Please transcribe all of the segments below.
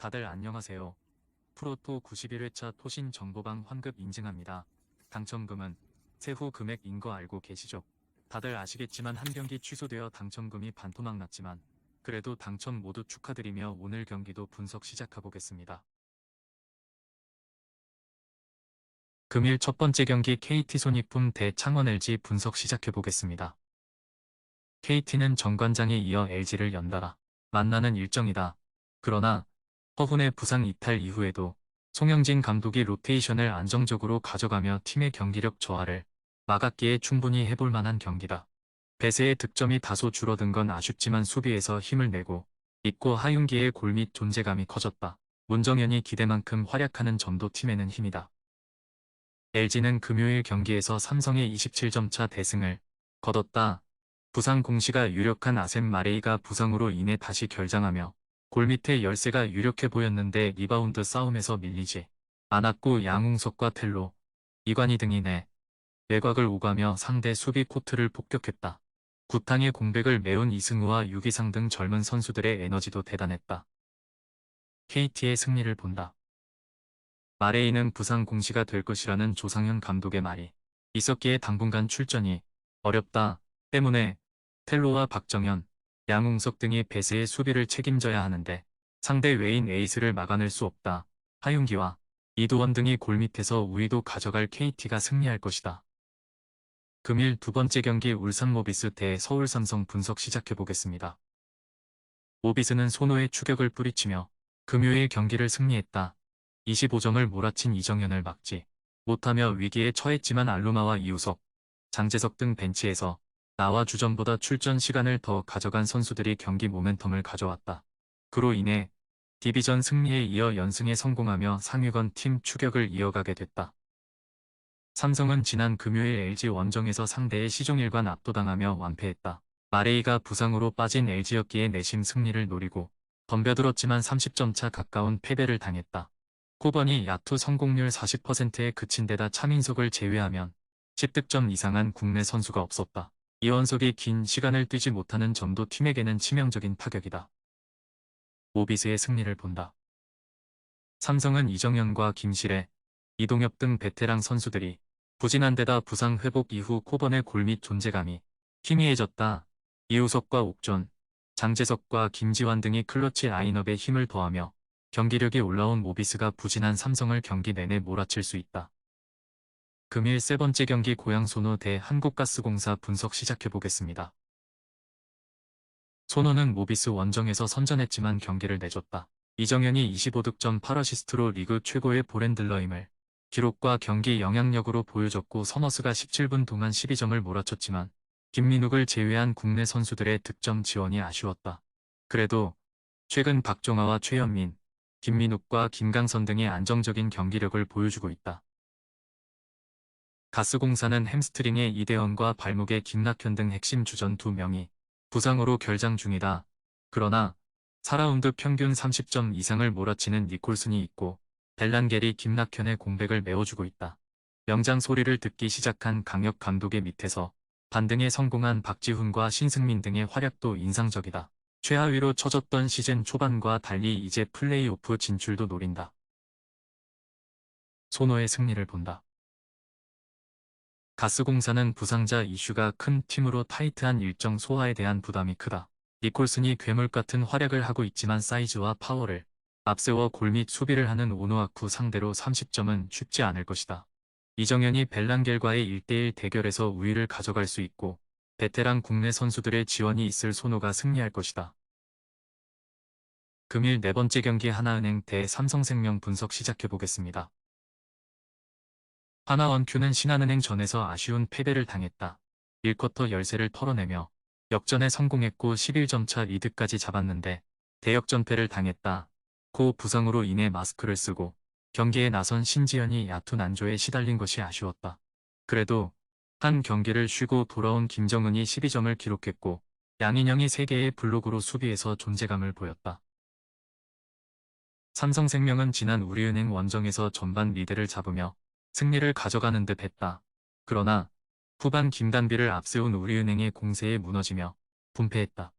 다들 안녕하세요. 프로토 91회차 토신 정보방 환급 인증합니다. 당첨금은 세후 금액인 거 알고 계시죠? 다들 아시겠지만 한 경기 취소되어 당첨금이 반토막 났지만 그래도 당첨 모두 축하드리며 오늘 경기도 분석 시작해보겠습니다. 금일 첫 번째 경기 KT 손익품 대 창원 LG 분석 시작해보겠습니다. KT는 정관장에 이어 LG를 연달아 만나는 일정이다. 그러나 허훈의 부상 이탈 이후에도 송영진 감독이 로테이션을 안정적으로 가져가며 팀의 경기력 저하를 막았기에 충분히 해볼 만한 경기다. 배세의 득점이 다소 줄어든 건 아쉽지만 수비에서 힘을 내고 있고 하윤기의 골밑 존재감이 커졌다. 문정현이 기대만큼 활약하는 점도 팀에는 힘이다. LG는 금요일 경기에서 삼성의 27점 차 대승을 거뒀다. 부상 공시가 유력한 아셈 마레이가 부상으로 인해 다시 결장하며 골밑의 열세가 유력해 보였는데 리바운드 싸움에서 밀리지 않았고 양웅석과 텔로, 이관희 등이 외곽을 오가며 상대 수비 코트를 폭격했다. 구탕의 공백을 메운 이승우와 유기상 등 젊은 선수들의 에너지도 대단했다. KT의 승리를 본다. 마레이는 부상 공시가 될 것이라는 조상현 감독의 말이 있었기에 당분간 출전이 어렵다 때문에 텔로와 박정현, 양웅석 등이 배세의 수비를 책임져야 하는데 상대 외인 에이스를 막아낼 수 없다. 하윤기와 이도원 등이 골밑에서 우위도 가져갈 KT가 승리할 것이다. 금일 두 번째 경기 울산 모비스 대 서울 삼성 분석 시작해보겠습니다. 모비스는 손호의 추격을 뿌리치며 금요일 경기를 승리했다. 25점을 몰아친 이정현을 막지 못하며 위기에 처했지만 알루마와 이우석, 장재석 등 벤치에서 나와 주전보다 출전 시간을 더 가져간 선수들이 경기 모멘텀을 가져왔다. 그로 인해 디비전 승리에 이어 연승에 성공하며 상위권 팀 추격을 이어가게 됐다. 삼성은 지난 금요일 LG 원정에서 상대의 시종일관 압도당하며 완패했다. 마레이가 부상으로 빠진 LG였기에 내심 승리를 노리고 덤벼들었지만 30점 차 가까운 패배를 당했다. 코번이 야투 성공률 40%에 그친 데다 차민석을 제외하면 10득점 이상한 국내 선수가 없었다. 이원석이 긴 시간을 뛰지 못하는 점도 팀에게는 치명적인 타격이다. 모비스의 승리를 본다. 삼성은 이정현과 김실애, 이동엽 등 베테랑 선수들이 부진한 데다 부상 회복 이후 코번의 골밑 존재감이 희미해졌다. 이우석과 옥존, 장재석과 김지환 등이 클러치 라인업에 힘을 더하며 경기력이 올라온 모비스가 부진한 삼성을 경기 내내 몰아칠 수 있다. 금일 세 번째 경기 고양 손호 대 한국가스공사 분석 시작해보겠습니다. 손호는 모비스 원정에서 선전했지만 경기를 내줬다. 이정현이 25득점 8어시스트로 리그 최고의 볼핸들러임을 기록과 경기 영향력으로 보여줬고 서머스가 17분 동안 12점을 몰아쳤지만 김민욱을 제외한 국내 선수들의 득점 지원이 아쉬웠다. 그래도 최근 박종아와 최현민, 김민욱과 김강선 등의 안정적인 경기력을 보여주고 있다. 가스공사는 햄스트링의 이대헌과 발목의 김낙현 등 핵심 주전 2명이 부상으로 결장 중이다. 그러나 4라운드 평균 30점 이상을 몰아치는 니콜슨이 있고 벨란겔이 김낙현의 공백을 메워주고 있다. 명장 소리를 듣기 시작한 강혁 감독의 밑에서 반등에 성공한 박지훈과 신승민 등의 활약도 인상적이다. 최하위로 처졌던 시즌 초반과 달리 이제 플레이오프 진출도 노린다. 손호의 승리를 본다. 가스공사는 부상자 이슈가 큰 팀으로 타이트한 일정 소화에 대한 부담이 크다. 니콜슨이 괴물 같은 활약을 하고 있지만 사이즈와 파워를 앞세워 골밑 수비를 하는 오노아쿠 상대로 30점은 쉽지 않을 것이다. 이정현이 벨란겔과의 1대1 대결에서 우위를 가져갈 수 있고 베테랑 국내 선수들의 지원이 있을 손호가 승리할 것이다. 금일 네 번째 경기 하나은행 대 삼성생명 분석 시작해보겠습니다. 하나원큐는 신한은행 전에서 아쉬운 패배를 당했다. 1쿼터 열세를 털어내며 역전에 성공했고 11점 차 리드까지 잡았는데 대역전패를 당했다. 고 부상으로 인해 마스크를 쓰고 경기에 나선 신지현이 야투 난조에 시달린 것이 아쉬웠다. 그래도 한 경기를 쉬고 돌아온 김정은이 12점을 기록했고 양인영이 3개의 블록으로 수비에서 존재감을 보였다. 삼성생명은 지난 우리은행 원정에서 전반 리드를 잡으며 승리를 가져가는 듯 했다. 그러나 후반 김단비를 앞세운 우리은행의 공세에 무너지며 분패했다.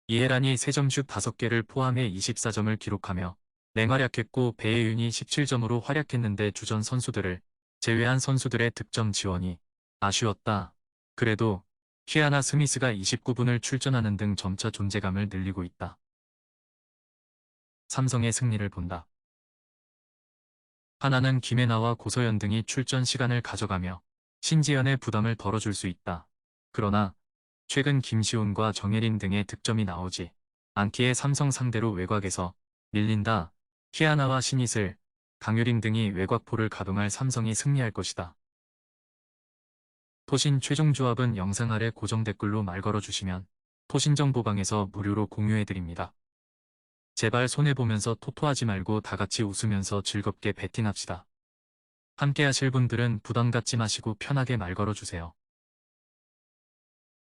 이해란이 3점슛 5개를 포함해 24점을 기록하며 맹활약했고 배혜윤이 17점으로 활약했는데 주전 선수들을 제외한 선수들의 득점 지원이 아쉬웠다. 그래도 키아나 스미스가 29분을 출전하는 등 점차 존재감을 늘리고 있다. 삼성의 승리를 본다. 하나는 김혜나와 고서연 등이 출전 시간을 가져가며 신지연의 부담을 덜어줄 수 있다. 그러나 최근 김시훈과 정예린 등의 득점이 나오지 않기에 삼성 상대로 외곽에서 밀린다. 키아나와 신이슬, 강유림 등이 외곽포를 가동할 삼성이 승리할 것이다. 토신 최종 조합은 영상 아래 고정 댓글로 말 걸어주시면 토신정보방에서 무료로 공유해드립니다. 제발 손해보면서 토토하지 말고 다같이 웃으면서 즐겁게 베팅합시다. 함께 하실 분들은 부담 갖지 마시고 편하게 말 걸어주세요.